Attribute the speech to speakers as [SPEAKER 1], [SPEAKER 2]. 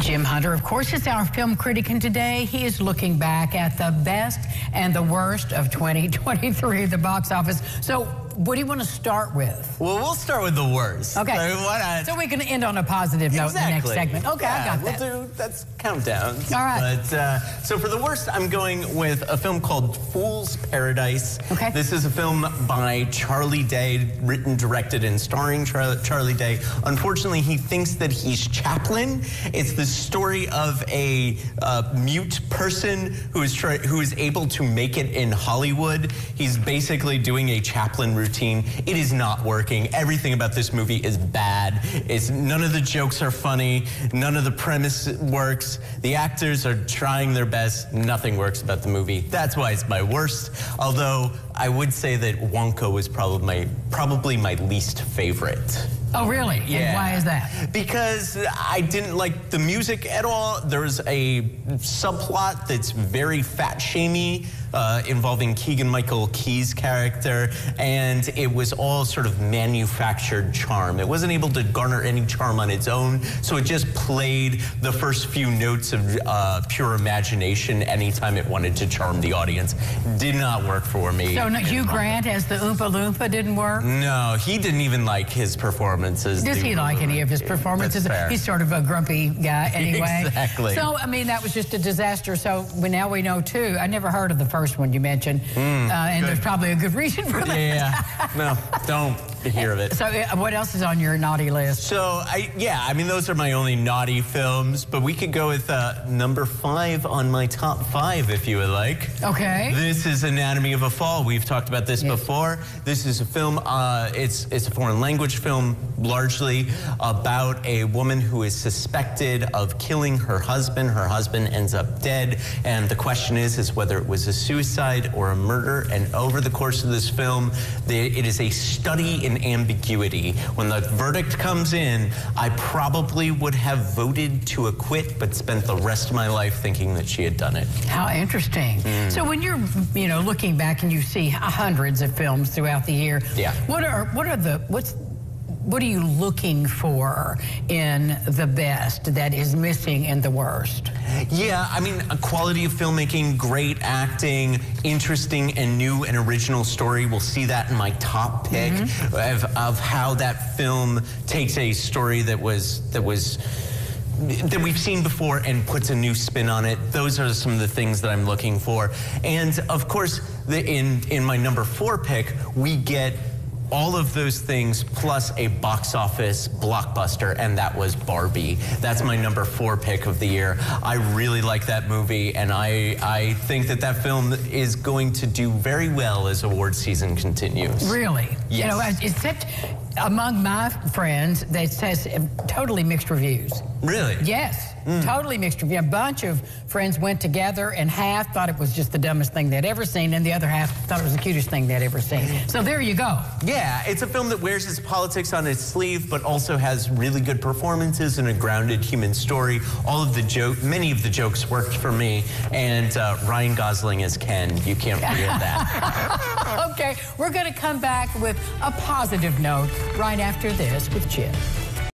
[SPEAKER 1] Jim Hunter, of course, is our film critic, and today he is looking back at the best and the worst of 2023 at the box office. So, what do you want to start with?
[SPEAKER 2] Well, we'll start with the worst.
[SPEAKER 1] Okay. So we can end on a positive note in the next segment. Okay, yeah, I got that.
[SPEAKER 2] We'll do, that's countdowns.
[SPEAKER 1] All right.
[SPEAKER 2] But, so for the worst, I'm going with a film called Fool's Paradise.
[SPEAKER 1] Okay.
[SPEAKER 2] This is a film by Charlie Day, written, directed, and starring Charlie Day. Unfortunately, he thinks that he's Chaplin. It's the story of a mute person who is able to make it in Hollywood. He's basically doing a Chaplin routine. It is not working. Everything about this movie is bad. None of the jokes are funny. None of the premise works. The actors are trying their best. Nothing works about the movie. That's why it's my worst. Although I would say that Wonka was probably my least favorite.
[SPEAKER 1] Oh, really?
[SPEAKER 2] Yeah.
[SPEAKER 1] And why is that?
[SPEAKER 2] Because I didn't like the music at all. There's a subplot that's very fat-shamey, involving Keegan-Michael Key's character, and it was all sort of manufactured charm. It wasn't able to garner any charm on its own, so it just played the first few notes of pure imagination anytime it wanted to charm the audience. Did not work for me.
[SPEAKER 1] So Hugh Grant as the Oompa Loompa didn't work?
[SPEAKER 2] No, he didn't even like his performances.
[SPEAKER 1] Does he like any of his performances? He's sort of a grumpy guy anyway.
[SPEAKER 2] Exactly.
[SPEAKER 1] So, I mean, that was just a disaster. So now we know, too. I never heard of the first one you mentioned. And there's probably a good reason for that.
[SPEAKER 2] Yeah. No, don't hear of it.
[SPEAKER 1] So what else is on your naughty list?
[SPEAKER 2] So, I mean, those are my only naughty films, but we could go with number 5 on my top 5 if you would like.
[SPEAKER 1] Okay.
[SPEAKER 2] This is Anatomy of a Fall. We've talked about this before. This is a film, it's a foreign language film, largely about a woman who is suspected of killing her husband. Her husband ends up dead, and the question is whether it was a suicide or a murder. And over the course of this film, it is a study in ambiguity. When the verdict comes in, I probably would have voted to acquit, but spent the rest of my life thinking that she had done it.
[SPEAKER 1] How interesting. So when you're, looking back and you see hundreds of films throughout the year, what are you looking for in the best that is missing in the worst?
[SPEAKER 2] Yeah, I mean, a quality of filmmaking, great acting, interesting and new and original story. We'll see that in my top pick of how that film takes a story that we've seen before and puts a new spin on it. Those are some of the things that I'm looking for. And of course, in my number 4 pick, we get all of those things plus a box office blockbuster, and that was Barbie. That's my number 4 pick of the year. I really like that movie, and I think that film is going to do very well as award season continues.
[SPEAKER 1] Really?
[SPEAKER 2] Yes.
[SPEAKER 1] Except among my friends, that says totally mixed reviews.
[SPEAKER 2] Really?
[SPEAKER 1] Yes. Totally mixed reviews. A bunch of friends went together, and half thought it was just the dumbest thing they'd ever seen, and the other half thought it was the cutest thing they'd ever seen. So there you go.
[SPEAKER 2] Yeah, it's a film that wears its politics on its sleeve, but also has really good performances and a grounded human story. Many of the jokes worked for me, and Ryan Gosling as Ken. You can't forget that.
[SPEAKER 1] Okay, we're going to come back with a positive note right after this with Jim.